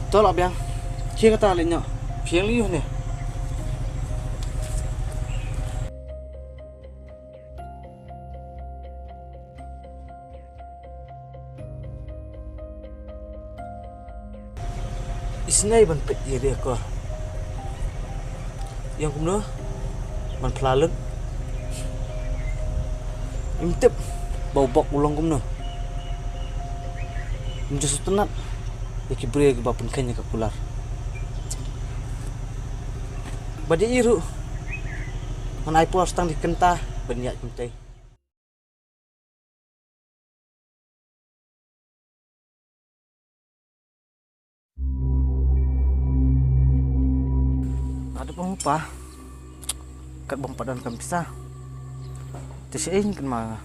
Tolak biang. Kia kata lainnya. Piang liu ni. Isnai ban pet iri aku. Yang kumno ban pelalut. Imtip bau bok ulang kumno. Menjusut tenat. Bagi beri ke bapun kanya ke kular. Badi iru. Manai puas tang dikentah banyak kuntai. Ada pengupah. Kat bang padan kan pisah. Tisiin kan mah.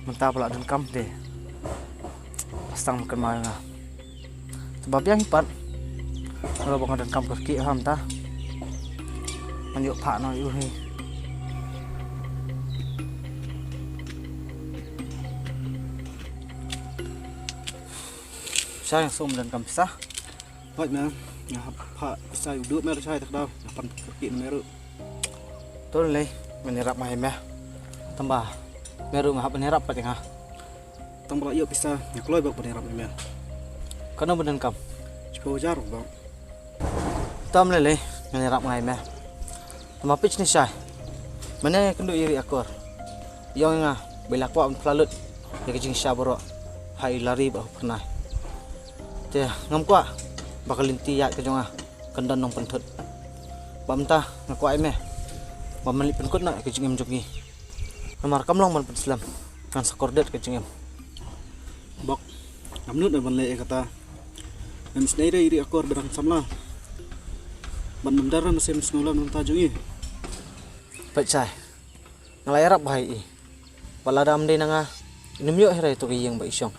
Mentah pula dan kam deh. Pastang makan mah. Sebab yang ipat. Kalau bang dan kam kerki ham ta. Manjuk pak no iu ni. Saya yang som dan kam pisah. Baik mah. Ngah pak pisah uduk mer saya tak dah. Napan kerki meru. Tu leh menyerap mah meh. Tambah meru ngah menyerap pa tengah. Tang bala yuk pisah. Yang keluar bak penerap mer. Kana benan kam. Cepat ujar bang. Tam leh menyerap mah meh. Tambah pitch ni syai. Mana kendu iri akor. Yang ngah bila kuat pelalut. Ya kecing syah borok. Hai lari bah pernah. Teh ngam kuat. Bakal linti ya ke jonga kendan nong pentut. Bamta ngaku ai meh. Bam mali penkut nak ke jingem jogi. Namar kam long man Islam. Kan sakordet ke jingem. Bak. Namnut ban le kata. Nam snai iri akor berang samla. Ban mendaran masih mesngulam nang tajui. Pecai. Ngalai rap bahai i. Paladam de nanga. Inum yo herai to yang ba isyong.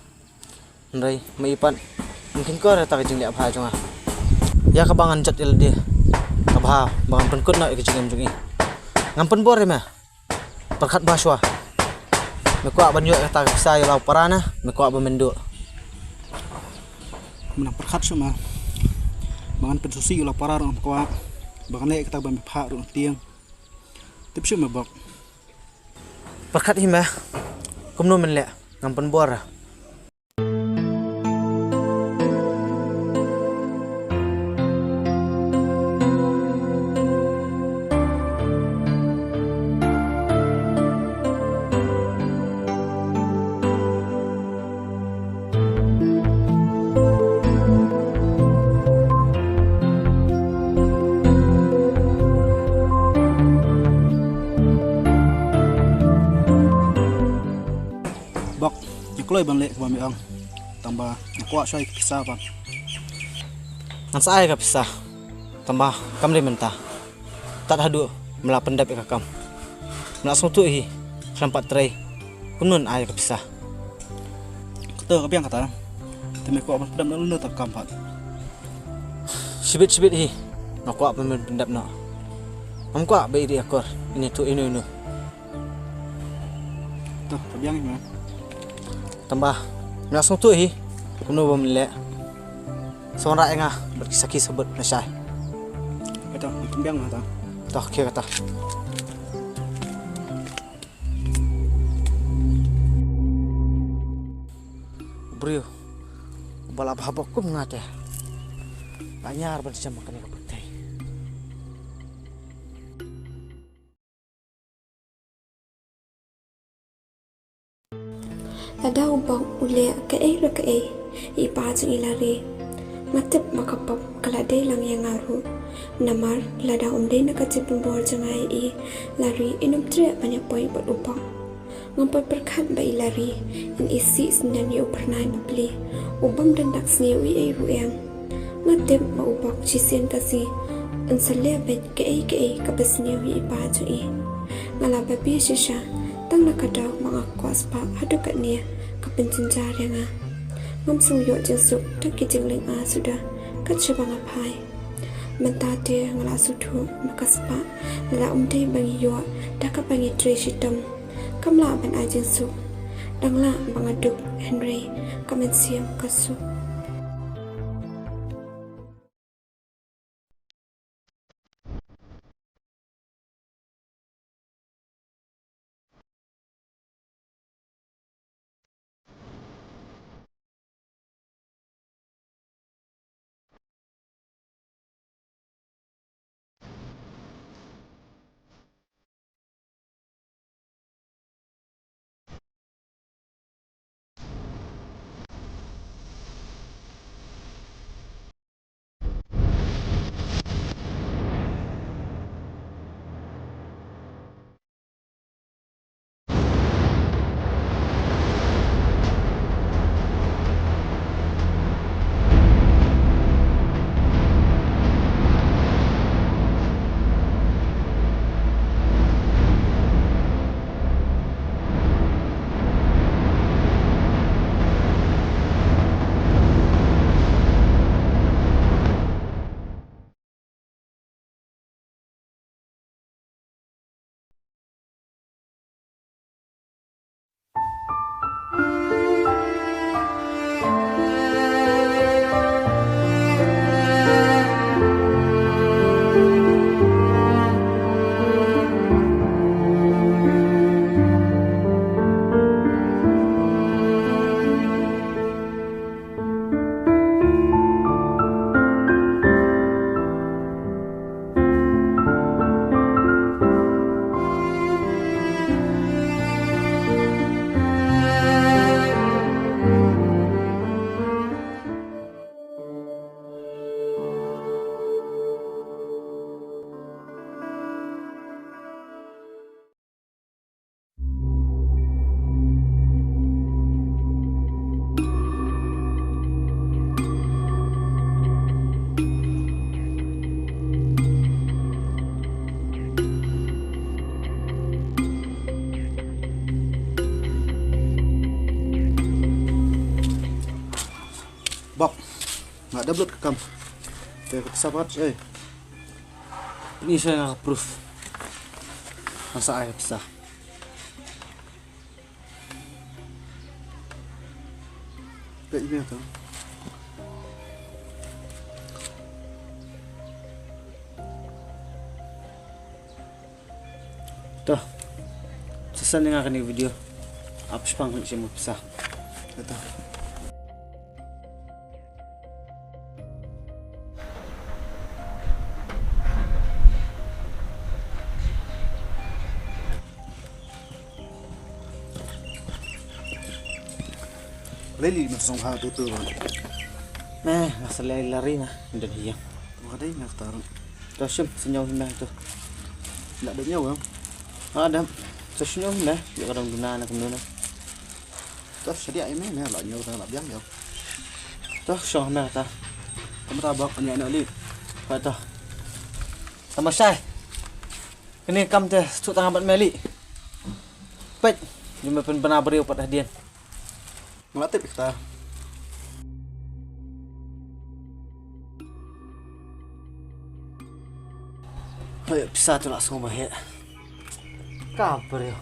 Ndai maipan. Mungkin kau ada tak jing liap ha jonga. Ya kabangan jat il dia. Kabha bangan penkut nak ke jingem jungi. Ngampen bor mah. Perkat baswa. Mekwa ban yo kata saya lau parana, mekwa ba menduk. Menang perkat sama. Bangan pensusi lau parar am kwa. Bangan le kita ban pha ru tiang. Tip syum bak. Perkat himah. Kumno men le ngampen bor. Bak. Yang keluar ban le kwa mi ang. Tambah kuat syai pisah pak. Ngan saya ka pisah. Tambah kam de mentah. Tak hadu mela pendap ka kam. Mela sotu hi. Sampat trai. Kunun ai ka pisah. Kata kapiang kata. Teme kuat ban pedam nang tak kampat. Sibit-sibit hi. Nak kuat men pendap nak. Am kuat be iri akor. Ini tu ini. Tuh kapiang ni mah. Tambah langsung tu hi kuno bom le sonra engah berkisaki sebut nasai Kata kapiang mah ta. tak kira kata brio bala habak ku ngate anyar berjam makan ke petai Ada ubang ule ke ipa jeng ilare ngatep makapap kalade lang yang ngaru namar lada umde nakacip pembor jengai i lari inum tre banyak poin buat upang ngampai perkat ba ilari in isi sendan yu pernah beli ubam dan dak sni wi ai ruang ngatep ma ubak cisian kasi ansale bet ke kapesni wi ipa jeng ngala babi shisha tang nakadaw mga kwaspa hadukat niya kapencencar yang ngamsung yo jesuk tak kijengling sudah kacabang apai mentate ngala sudu makaspa ngala umde bangi yo daka bangi treshitam kamla ban ajesuk dangla bangaduk Henry kamensiam kasuk Nggak ada blood kekam. Kayak sahabat, Ini saya nggak proof. Masa ayah bisa. Kayak ini atau? Tuh. Sesan yang akan di video. Apa sih pang siya mo bisa? Ito. Leli masang hati itu. Nasa lari na. Dan hiya. Makanya nggak taruh. Terus siya senyaw hina ito. Nggak ada nyawa. Ada. Terus senyaw hina. Di kadang dunaan ako muna. Terus jadi ayam ini lah nyawa tak biang ya. Terus siya hina kata. Kamu tabak kanya anak li. Ito. Sama siya. Kini kam te sutang habat meli. Pet. Yung may panabariw patah diyan. Ngelatih kita. Ayo bisa tu langsung bahaya. Kabar yo.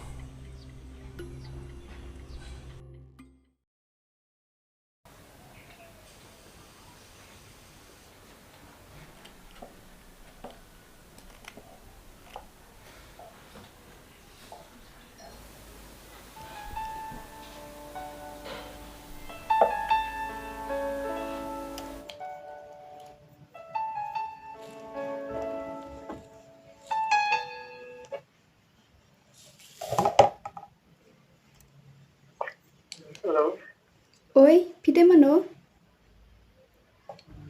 Hello, Oi, pide mano?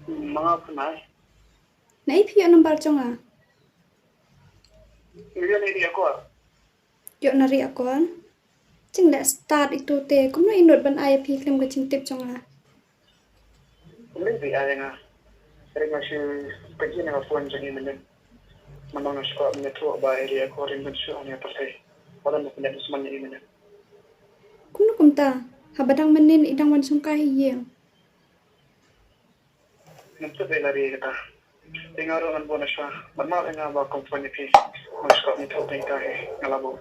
mga kanal. Naipiyo ng barchonga. Ilian ini ako. Yo nari akon. Ching da start itu te kumno inod ban ay pi klem ga ching tip chonga. Maybe ay nga. Sering masih pergi na phone jadi menen. Mamang na siya meto ba area ko rin ba siya niya pasay. Wala mo pinag semuanya ini menen. Kumno kumta. Habadang menin idang wan sung kahiyeng. Nanti ba lari kita. Tingaro ang buwan na siya. Magmahal nga ba kung 20 piece. Mas ko nito tayo tayo ngalabo.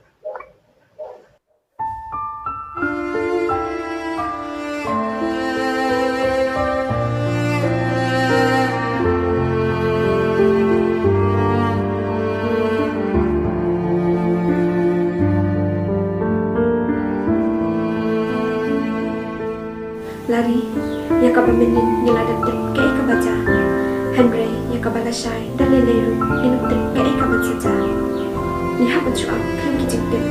Lari, ya kabamenin ngiladap tip kay kabaca. Henry, ya kabalasay, dalileru, inup tip kay kabaca. Ni habat suap, krim kicik tip.